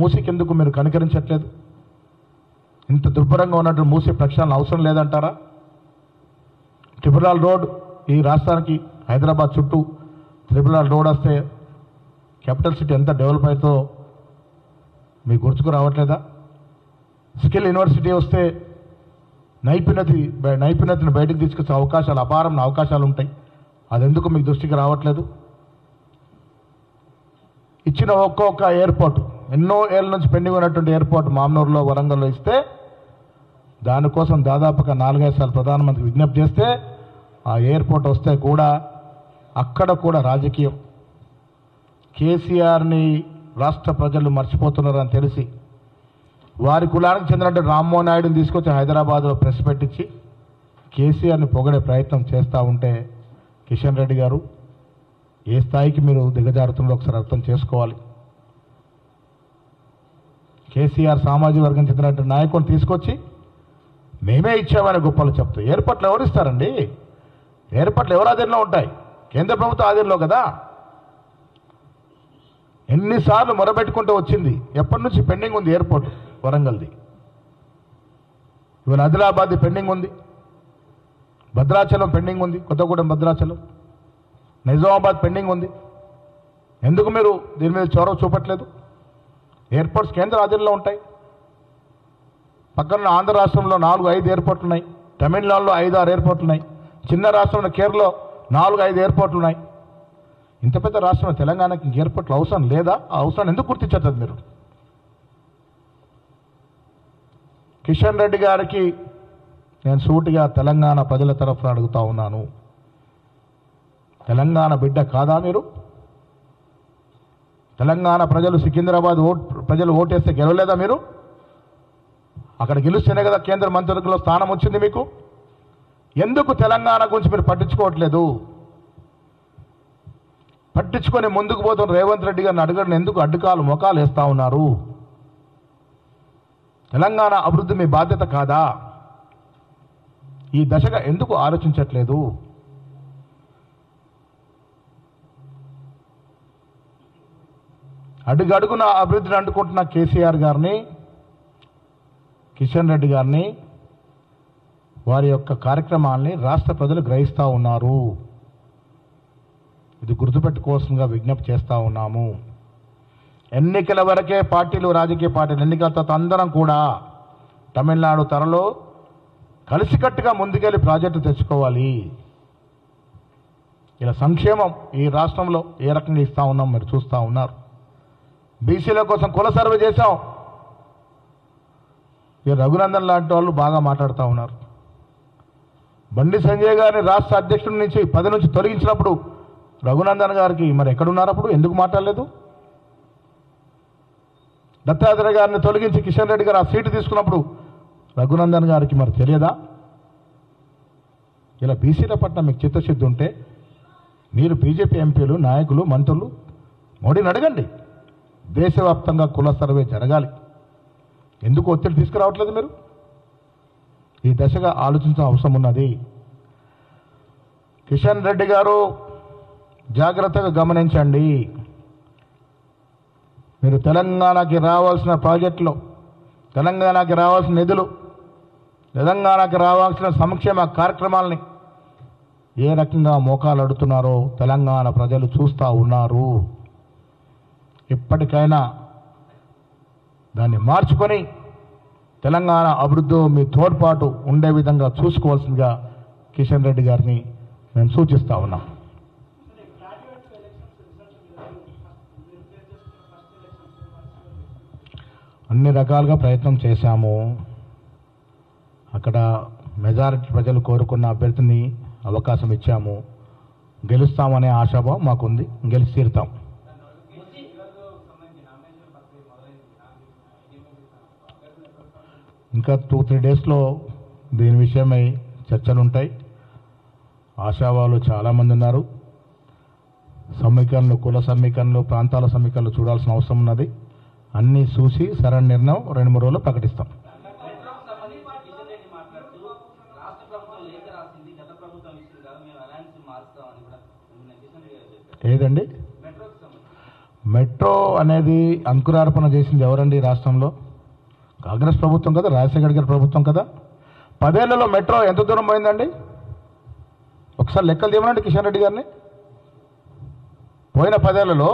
మూసికెందుకు మీరు కనికరించట్లేదు? ఇంత దుర్భరంగా ఉన్నట్టు మూసి ప్రక్షాళన అవసరం లేదంటారా? ట్రిపుల్ రోడ్ ఈ రాష్ట్రానికి హైదరాబాద్ చుట్టూ ట్రిపుల్ రోడ్ వస్తే క్యాపిటల్ సిటీ ఎంత డెవలప్ అవుతుందో మీకు గుర్తుకు రావట్లేదా? స్కిల్ యూనివర్సిటీ వస్తే నైపుణ్యతను బయటకు తీసుకొచ్చే అవకాశాలు, అపారమైన అవకాశాలు ఉంటాయి. అది ఎందుకు మీకు దృష్టికి రావట్లేదు? ఇచ్చిన ఒక్కొక్క ఎయిర్పోర్ట్, ఎన్నో ఏళ్ళ నుంచి పెండింగ్ ఉన్నటువంటి ఎయిర్పోర్ట్ మామనూరులో, వరంగల్లో ఇస్తే దానికోసం దాదాపుగా 4-5 సార్లు ప్రధానమంత్రి విజ్ఞప్తి చేస్తే ఆ ఎయిర్పోర్ట్ వస్తే కూడా అక్కడ కూడా రాజకీయం. కేసీఆర్ని రాష్ట్ర ప్రజలు మర్చిపోతున్నారని తెలిసి వారి కులానికి చెందినట్టు రామ్మోహన్ నాయుడుని తీసుకొచ్చి హైదరాబాద్లో ప్రెస్ పెట్టించి కేసీఆర్ని పొగడే ప్రయత్నం చేస్తూ ఉంటే కిషన్ రెడ్డి గారు ఏ స్థాయికి మీరు దిగజారుతుందో ఒకసారి అర్థం చేసుకోవాలి. కేసీఆర్ సామాజిక వర్గం చెందినట్టు నాయకుని తీసుకొచ్చి మేమే ఇచ్చామని గొప్పలు చెప్తాం. ఎయిర్పోర్ట్లు ఎవరు ఇస్తారండి? ఎయిర్పోర్ట్లు ఎవరు ఆధీనంలో ఉంటాయి? కేంద్ర ప్రభుత్వ ఆధీనంలో కదా. ఎన్నిసార్లు మొరబెట్టుకుంటూ వచ్చింది. ఎప్పటి నుంచి పెండింగ్ ఉంది ఎయిర్పోర్ట్? వరంగల్ది, ఇవాళ ఆదిలాబాద్ది పెండింగ్ ఉంది, భద్రాచలం పెండింగ్ ఉంది, కొత్తగూడెం భద్రాచలం, నిజామాబాద్ పెండింగ్ ఉంది. ఎందుకు మీరు దీని మీద చొరవ చూపట్లేదు? ఎయిర్పోర్ట్స్ కేంద్ర ఆధీనంలో ఉంటాయి. పక్కన ఆంధ్ర రాష్ట్రంలో 4-5 ఎయిర్పోర్ట్లు ఉన్నాయి, తమిళనాడులో 5-6 ఎయిర్పోర్ట్లు ఉన్నాయి, చిన్న రాష్ట్రంలో కేరళలో 4-5 ఎయిర్పోర్ట్లు ఉన్నాయి. ఇంత పెద్ద రాష్ట్రంలో తెలంగాణకి ఇంక ఎయిర్పోర్ట్లు అవసరం లేదా? ఆ అవసరాన్ని ఎందుకు గుర్తించట్లేదు మీరు? కిషన్ రెడ్డి గారికి నేను సూటిగా తెలంగాణ ప్రజల తరఫున అడుగుతా ఉన్నాను, తెలంగాణ బిడ్డ కాదా మీరు? తెలంగాణ ప్రజలు సికింద్రాబాద్ ప్రజలు ఓటేస్తే గెలవలేదా మీరు? అక్కడ గెలుస్తేనే కదా కేంద్ర మంత్రివర్గంలో స్థానం వచ్చింది మీకు. ఎందుకు తెలంగాణ గురించి మీరు పట్టించుకోవట్లేదు? పట్టించుకొని ముందుకు పోతున్న రేవంత్ రెడ్డి గారిని అడగడం ఎందుకు అడ్డుకాలు మొఖాలు వేస్తూ ఉన్నారు? తెలంగాణ అభివృద్ధి మీ బాధ్యత కాదా? ఈ దశగా ఎందుకు ఆలోచించట్లేదు? అడుగడుగున అభివృద్ధిని అంటుకుంటున్న కేసీఆర్ గారిని, కిషన్ రెడ్డి గారిని, వారి యొక్క కార్యక్రమాల్ని రాష్ట్ర ప్రజలు గ్రహిస్తూ ఉన్నారు. ఇది గుర్తుపెట్టుకోవాల్సిందిగా విజ్ఞప్తి చేస్తూ ఉన్నాము. ఎన్నికల వరకే పార్టీలు, రాజకీయ పార్టీలు ఎన్నికల తర్వాత అందరం కూడా తమిళనాడు తరలో కలిసికట్టుగా ముందుకెళ్ళి ప్రాజెక్టు తెచ్చుకోవాలి. ఇలా సంక్షేమం ఈ రాష్ట్రంలో ఏ రకంగా ఇస్తూ ఉన్నాం మీరు చూస్తూ ఉన్నారు. బీసీల కోసం కుల సర్వే చేశాం. ఈ రఘునందన్ లాంటి వాళ్ళు బాగా మాట్లాడుతూ ఉన్నారు. బండి సంజయ్ గారిని రాష్ట్ర అధ్యక్షుడి నుంచి 10 నుంచి తొలగించినప్పుడు రఘునందన్ గారికి మరి ఎక్కడున్నారు? అప్పుడు ఎందుకు మాట్లాడలేదు? దత్తాత్రేయ గారిని తొలగించి కిషన్ రెడ్డి గారు ఆ సీటు తీసుకున్నప్పుడు రఘునందన్ గారికి మరి తెలియదా? ఇలా బీసీల పట్ల మీకు చిత్తశుద్ధి ఉంటే మీరు బీజేపీ ఎంపీలు, నాయకులు, మంత్రులు మోడీని అడగండి. దేశవ్యాప్తంగా కుల సర్వే జరగాలి. ఎందుకు ఒత్తిడి తీసుకురావట్లేదు మీరు? ఈ దశగా ఆలోచించిన అవసరం ఉన్నది. కిషన్ రెడ్డి గారు జాగ్రత్తగా గమనించండి. మీరు తెలంగాణకి రావాల్సిన ప్రాజెక్టులు, తెలంగాణకి రావాల్సిన నిధులు, తెలంగాణకి రావాల్సిన సంక్షేమ కార్యక్రమాలని ఏ రకంగా మోకాలు అడుగుతున్నారో తెలంగాణ ప్రజలు చూస్తూ ఉన్నారు. ఇప్పటికైనా దాన్ని మార్చుకొని తెలంగాణ అభివృద్ధి మీ తోడ్పాటు ఉండే విధంగా చూసుకోవాల్సిందిగా కిషన్ రెడ్డి గారిని మేము సూచిస్తూ ఉన్నాం. అన్ని రకాలుగా ప్రయత్నం చేశాము. అక్కడ మెజారిటీ ప్రజలు కోరుకున్న అభ్యర్థిని అవకాశం ఇచ్చాము. గెలుస్తామనే ఆశాభావం మాకుంది. గెలిచి తీరుతాం. ఇంకా 2-3 డేస్లో దీని విషయమై చర్చలు ఉంటాయి. ఆశావాలు చాలామంది ఉన్నారు. సమీకరణలు, కుల సమీకరణలు, ప్రాంతాల సమీకరణలు చూడాల్సిన అవసరం ఉన్నది. అన్నీ చూసి సరైన నిర్ణయం 2-3 రోజుల్లో ప్రకటిస్తాం. ఏదండి? మెట్రో అనేది అంకురార్పణ చేసింది ఎవరండి రాష్ట్రంలో? కాంగ్రెస్ ప్రభుత్వం కదా, రాజశేఖర్ గారి ప్రభుత్వం కదా. 10 ఏళ్లలో మెట్రో ఎంత దూరం పోయిందండి? ఒకసారి లెక్కలు తీయమనండి కిషన్ రెడ్డి గారిని. పోయిన 10 ఏళ్లలో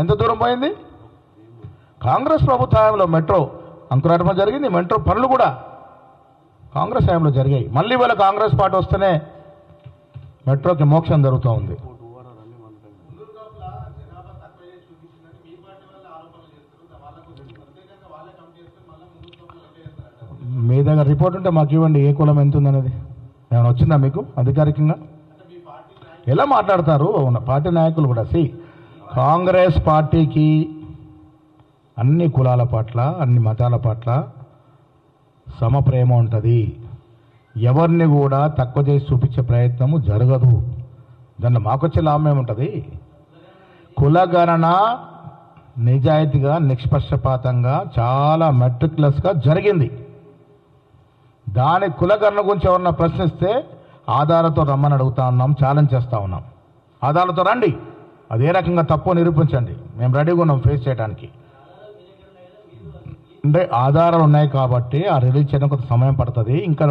ఎంత దూరం పోయింది? కాంగ్రెస్ ప్రభుత్వ హయాంలో మెట్రో అంకురార్పణ జరిగింది. మెట్రో పనులు కూడా కాంగ్రెస్ హయాంలో జరిగాయి. మళ్ళీ వాళ్ళ కాంగ్రెస్ పార్టీ వస్తేనే మెట్రోకి మోక్షం జరుగుతూ ఉంది. మీ దగ్గర రిపోర్ట్ ఉంటే మాకు ఇవ్వండి, ఏ కులం ఎంత ఉందనేది ఏమైనా వచ్చిందా మీకు అధికారికంగా? ఎలా మాట్లాడతారు పార్టీ నాయకులు కూడా? కాంగ్రెస్ పార్టీకి అన్ని కులాల పట్ల, అన్ని మతాల పట్ల సమప్రేమ ఉంటుంది. ఎవరిని కూడా తక్కువ చేసి చూపించే ప్రయత్నము జరగదు. దానిలో మాకొచ్చే లాభం ఏముంటుంది? కులగణన నిజాయితీగా, నిష్పక్షపాతంగా, చాలా మెట్రిక్యులస్గా జరిగింది. దాని కులగణన గురించి ఎవరన్నా ప్రశ్నిస్తే ఆధారాలతో రమ్మని అడుగుతా ఉన్నాం, ఛాలెంజ్ చేస్తూ ఉన్నాం. ఆధారాలతో రండి, అది ఏ రకంగా తప్పో నిరూపించండి, మేము రెడీగా ఉన్నాం ఫేస్ చేయడానికి. అంటే ఆధారాలు ఉన్నాయి కాబట్టి ఆ రిలీజ్ చేయడం కొంత సమయం పడుతుంది. ఇంకా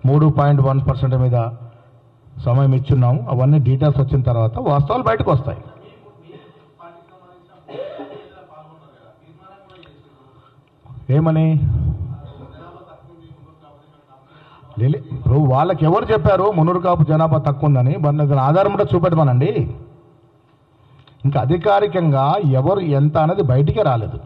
3.1% మీద సమయం ఇచ్చున్నాము. అవన్నీ డీటెయిల్స్ వచ్చిన తర్వాత వాస్తవాలు బయటకు వస్తాయి. ఏమని ఇప్పుడు వాళ్ళకి ఎవరు చెప్పారు మున్నూరు కాపు జనాభా తక్కువ ఉందని? ఆధారం కూడా చూపెట్టమనండి. ఇంకా అధికారికంగా ఎవరు ఎంత అనేది బయటికే రాలేదు.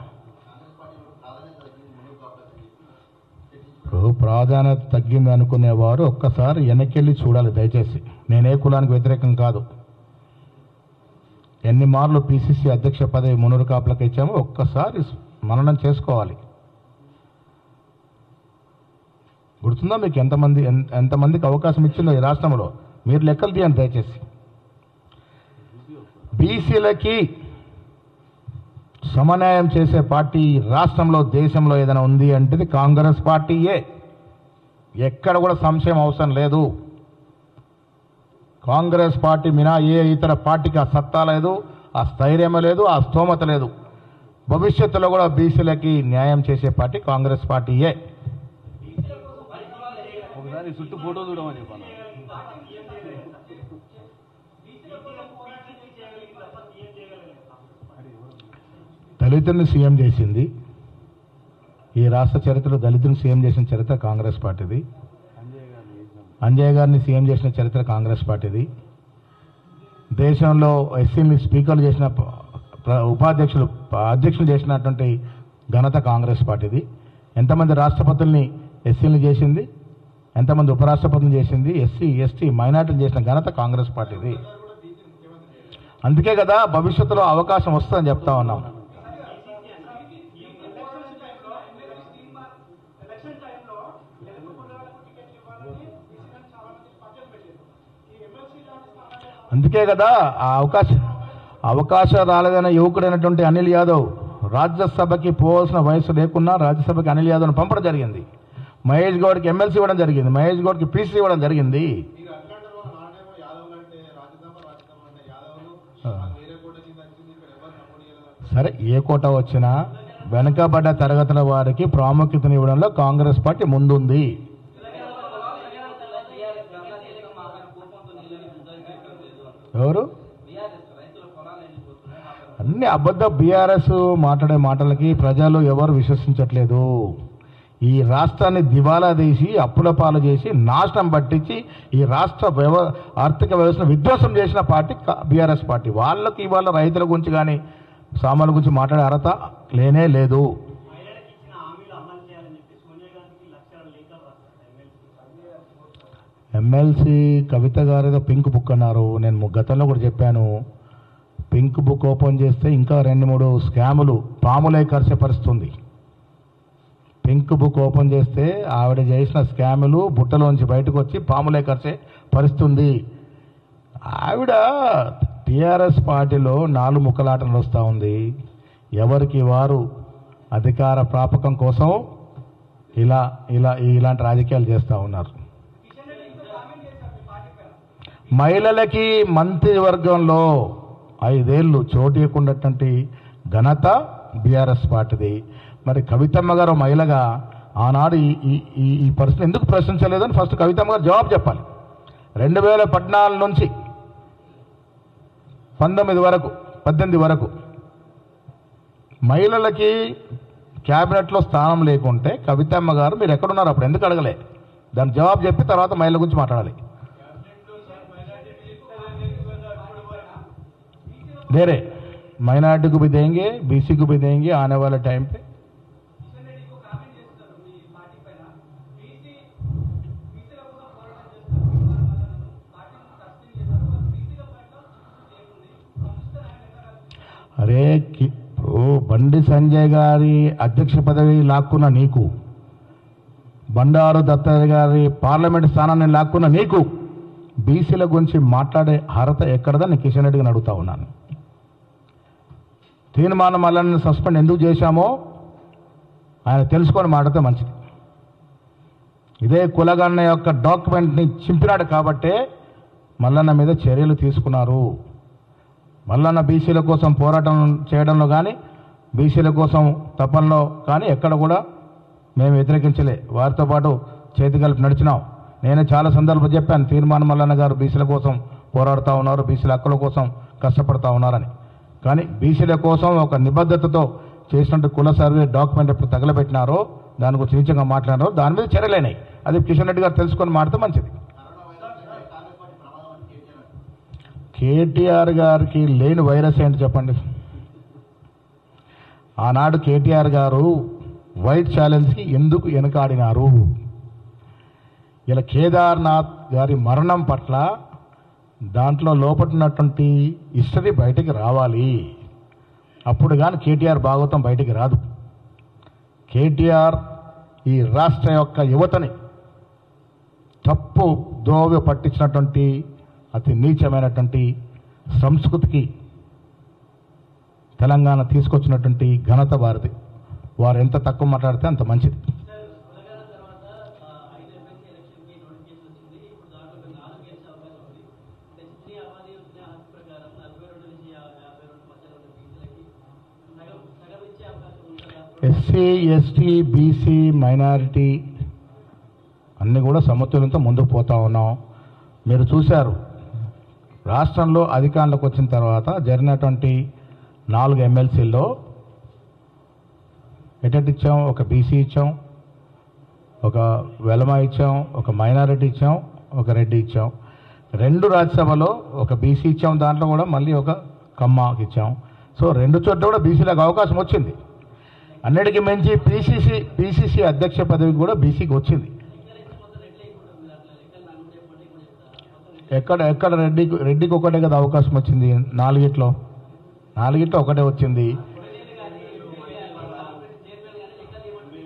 ఇప్పుడు ప్రాధాన్యత తగ్గింది అనుకునేవారు ఒక్కసారి వెనక్కి చూడాలి దయచేసి. నేనే కులానికి వ్యతిరేకం కాదు. ఎన్ని మార్లు పిసిసి అధ్యక్ష పదవి మున్నూరు కాపులకు ఇచ్చామో ఒక్కసారి మననం చేసుకోవాలి. గుర్తుందా మీకు ఎంతమందికి అవకాశం ఇచ్చిందో ఈ రాష్ట్రంలో? మీరు లెక్కలు తీయండి దయచేసి. బీసీలకి సమన్యాయం చేసే పార్టీ రాష్ట్రంలో, దేశంలో ఏదైనా ఉంది అంటే కాంగ్రెస్ పార్టీయే. ఎక్కడ కూడా సంశయం అవసరం లేదు. కాంగ్రెస్ పార్టీ మినా ఏ ఇతర పార్టీకి ఆ సత్తా లేదు, ఆ స్థైర్యం లేదు, ఆ స్తోమత లేదు. భవిష్యత్తులో కూడా బీసీలకి న్యాయం చేసే పార్టీ కాంగ్రెస్ పార్టీయే. ఒకసారి చుట్టూ ఫోటో చూడమని చెప్పాను. దళితుల్ని సీఎం చేసింది ఈ రాష్ట్ర చరిత్రలో. దళితుల్ని సీఎం చేసిన చరిత్ర కాంగ్రెస్ పార్టీది. అంజయ్య గారిని సీఎం చేసిన చరిత్ర కాంగ్రెస్ పార్టీది. దేశంలో ఎస్సీని స్పీకర్లు చేసిన, అధ్యక్షులు చేసినటువంటి ఘనత కాంగ్రెస్ పార్టీది. ఎంతమంది రాష్ట్రపతుల్ని ఎస్సీని చేసింది, ఎంతమంది ఉపరాష్ట్రపతులను చేసింది, ఎస్సీ ఎస్టీ మైనార్టీలు చేసిన ఘనత కాంగ్రెస్ పార్టీది. అందుకే కదా భవిష్యత్తులో అవకాశం వస్తుందని చెప్తా ఉన్నాం. అందుకే కదా ఆ అవకాశం రాలేదన్న యువకుడైనటువంటి అనిల్ యాదవ్ రాజ్యసభకి పోవాల్సిన వయసు లేకున్నా రాజ్యసభకి అనిల్ యాదవ్ను పంపడం జరిగింది. మహేష్ గౌడ్కి ఎమ్మెల్సీ ఇవ్వడం జరిగింది, మహేష్ గౌడ్కి పీసీ ఇవ్వడం జరిగింది. సరే, ఏ కోట వచ్చినా వెనుకబడ్డ తరగతుల వారికి ప్రాముఖ్యతనివ్వడంలో కాంగ్రెస్ పార్టీ ముందుంది. ఎవరు? అన్ని అబద్ధ బీఆర్ఎస్ మాట్లాడే మాటలకి ప్రజలు ఎవరు విశ్వసించట్లేదు. ఈ రాష్ట్రాన్ని దివాలా తీసి అప్పుల పాలు చేసి నాశనం పట్టించి ఈ రాష్ట్ర ఆర్థిక వ్యవస్థను విధ్వంసం చేసిన పార్టీ బీఆర్ఎస్ పార్టీ. వాళ్ళకి ఇవాళ రైతుల గురించి కానీ సామాన్ల గురించి మాట్లాడే అర్హత లేనే లేదు. ఎమ్మెల్సీ కవిత గారు ఏదో పింక్ బుక్ అన్నారు. నేను గతంలో కూడా చెప్పాను, పింక్ బుక్ ఓపెన్ చేస్తే ఇంకా 2-3 స్కాములు పాములై కరిచే పరిస్థితుంది. పింక్ బుక్ ఓపెన్ చేస్తే ఆవిడ చేసిన స్కాములు బుట్టలోంచి బయటకు వచ్చి పాములై కరిచే పరిస్థితుంది. ఆవిడ టీఆర్ఎస్ పార్టీలో 4 ముక్కలాటలు వస్తూ ఉంది. ఎవరికి వారు అధికార ప్రాపకం కోసం ఇలాంటి రాజకీయాలు చేస్తూ ఉన్నారు. మహిళలకి మంత్రివర్గంలో 5 ఏళ్ళు చోటీయకున్నటువంటి ఘనత బీఆర్ఎస్ పార్టీది. మరి కవితమ్మ గారు మహిళగా ఆనాడు ఈ పరిస్థితి ఎందుకు ప్రశ్నించలేదని ఫస్ట్ కవితమ్మ గారు జవాబు చెప్పాలి. 2014 నుంచి 18 వరకు మహిళలకి క్యాబినెట్లో స్థానం లేకుంటే కవితమ్మ గారు మీరు ఎక్కడున్నారు అప్పుడు ఎందుకు అడగలే? దాని జవాబు చెప్పి తర్వాత మహిళల గురించి మాట్లాడాలి. వేరే माइनॉरिटी को भी देंगे, बीसी को भी देंगे आने वाले टाइम पे. అరే బండి సంజయ్ గారి అధ్యక్ష పదవి లాక్కున్న నీకు, బండారు దత్తాత్రేయ గారి పార్లమెంట్ స్థానాన్ని లాక్కున్న నీకు బీసీల గురించి మాట్లాడే అర్హత ఎక్కడదని కిషన్ రెడ్డి గారిని అడుగుతా ఉన్నాను. తీర్మానం మల్లన్న సస్పెండ్ ఎందుకు చేశామో ఆయన తెలుసుకొని మాట్లాడితే మంచిది. ఇదే కులగన్న యొక్క డాక్యుమెంట్ని చింపినాడు కాబట్టే మల్లన్న మీద చర్యలు తీసుకున్నారు. మల్లన్న బీసీల కోసం పోరాటం చేయడంలో కానీ బీసీల కోసం తపనలో కానీ ఎక్కడ కూడా మేము వ్యతిరేకించలే. వారితో పాటు చేతి కలిపి నడిచినాం. నేను చాలా సందర్భాలు చెప్పాను, తీర్మానం మల్లన్న గారు బీసీల కోసం పోరాడుతూ ఉన్నారు, బీసీల హక్కుల కోసం కష్టపడుతూ ఉన్నారని. కానీ బీసీల కోసం ఒక నిబద్ధతతో చేసినట్టు కుల సర్వే డాక్యుమెంట్ ఎప్పుడు తగలబెట్టినారో దాని గురించి నీచంగా మాట్లాడారో దాని మీద చర్యలేనాయి. అది కిషన్ రెడ్డి గారు తెలుసుకొని మాట్లాడితే మంచిది. కేటీఆర్ గారికి లేని వైరస్ ఏంటి చెప్పండి? ఆనాడు కేటీఆర్ గారు వైట్ ఛాలెంజ్కి ఎందుకు వెనకాడినారు? ఇలా కేదార్నాథ్ గారి మరణం పట్ల దాంట్లో లోపట్టున్నటువంటి హిస్టరీ బయటికి రావాలి. అప్పుడు కానీ కేటీఆర్ భాగవతం బయటికి రాదు. కేటీఆర్ ఈ రాష్ట్ర యొక్క యువతని తప్పు దోవ పట్టించినటువంటి అతి నీచమైనటువంటి సంస్కృతికి తెలంగాణ తీసుకొచ్చినటువంటి ఘనత వారిది. వారు ఎంత తక్కువ మాట్లాడితే అంత మంచిది. ఎస్సీ, ఎస్టీ, బీసీ, మైనారిటీ అన్నీ కూడా సమతుల్యంతో ముందుకు పోతా ఉన్నాం. మీరు చూశారు రాష్ట్రంలో అధికారంలోకి వచ్చిన తర్వాత జరిగినటువంటి 4 ఎమ్మెల్సీల్లో ఎటెట్ ఇచ్చాం, ఒక బీసీ ఇచ్చాం, ఒక వెలమ ఇచ్చాం, ఒక మైనారిటీ ఇచ్చాం, ఒక రెడ్డి ఇచ్చాం. 2 రాజ్యసభలో ఒక బీసీ ఇచ్చాం, దాంట్లో కూడా మళ్ళీ ఒక కమ్మకి ఇచ్చాం. సో 2 చోట్ల కూడా బీసీలకు అవకాశం వచ్చింది. అన్నిటికీ మించి పీసీసీ అధ్యక్ష పదవి కూడా బీసీకి వచ్చింది. ఎక్కడ రెడ్డికి ఒకటే కదా అవకాశం వచ్చింది. 4గిట్లో ఒకటే వచ్చింది.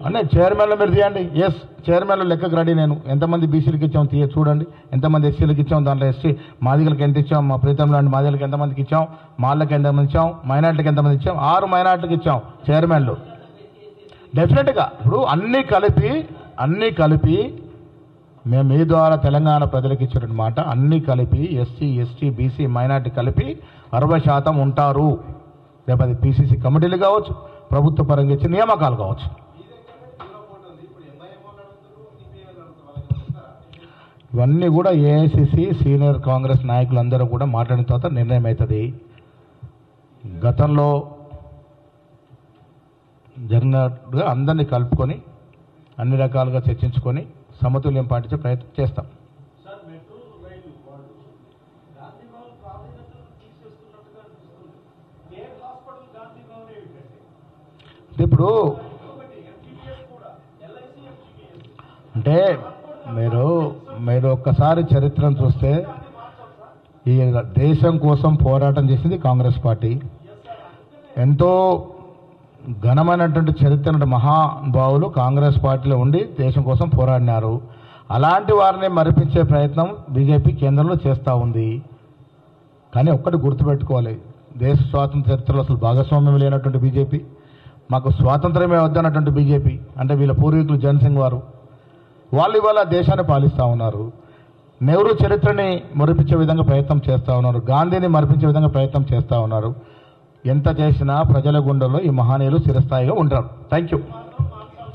అంటే చైర్మన్లో మీరు తీయండి. ఎస్, చైర్మన్లో లెక్కకు రెడీ. నేను ఎంతమంది బీసీలకు ఇచ్చాం చూడండి, ఎంతమంది ఎస్సీలకు ఇచ్చాం, దాంట్లో ఎస్సీ మాదిగలకు ఎంత ఇచ్చాం, మా ప్రీతం లాంటి మాదిగలకు ఎంతమందికి ఇచ్చాం, మాళ్ళకి ఎంతమంది ఇచ్చాం, మైనార్టీకి ఎంతమంది ఇచ్చాం, 6 మైనార్టీకి ఇచ్చాం చైర్మన్లు. డెఫినెట్గా ఇప్పుడు అన్నీ కలిపి మేము మీ ద్వారా తెలంగాణ ప్రజలకు ఇచ్చినటువంటి మాట, అన్నీ కలిపి ఎస్సీ, ఎస్టీ, బీసీ, మైనార్టీ కలిపి 60% ఉంటారు. రేపు అది పీసీసీ కమిటీలు కావచ్చు, ప్రభుత్వ పరంగా ఇచ్చే నియామకాలు కావచ్చు. ఇవన్నీ కూడా ఏఐసిసి సీనియర్ కాంగ్రెస్ నాయకులందరూ కూడా మాట్లాడిన తర్వాత నిర్ణయం అవుతుంది. గతంలో జరిగినట్టుగా అందరినీ కలుపుకొని అన్ని రకాలుగా చర్చించుకొని సమతుల్యం పాటించే ప్రయత్నం చేస్తాం. ఇప్పుడు అంటే మీరు ఒక్కసారి చరిత్రను చూస్తే ఈ దేశం కోసం పోరాటం చేసింది కాంగ్రెస్ పార్టీ. ఎంతో ఘనమైనటువంటి చరిత్ర మహానుభావులు కాంగ్రెస్ పార్టీలో ఉండి దేశం కోసం పోరాడినారు. అలాంటి వారిని మరిపించే ప్రయత్నం బీజేపీ కేంద్రంలో చేస్తూ ఉంది. కానీ ఒక్కటి గుర్తుపెట్టుకోవాలి, దేశ స్వాతంత్ర చరిత్రలో అసలు భాగస్వామ్యం లేనటువంటి బీజేపీ, మాకు స్వాతంత్రమే వద్దన్నటువంటి బీజేపీ, అంటే వీళ్ళ పూర్వీకులు జనసింగ్ వాళ్ళు ఇవాళ దేశాన్ని పాలిస్తూ ఉన్నారు. నెహ్రూ చరిత్రని మరిపించే విధంగా ప్రయత్నం చేస్తూ ఉన్నారు, గాంధీని మరిపించే విధంగా ప్రయత్నం చేస్తూ ఉన్నారు. ఎంత చేసినా ప్రజల గుండెల్లో ఈ మహనీయులు చిరస్థాయిగా ఉండరు. Thank you.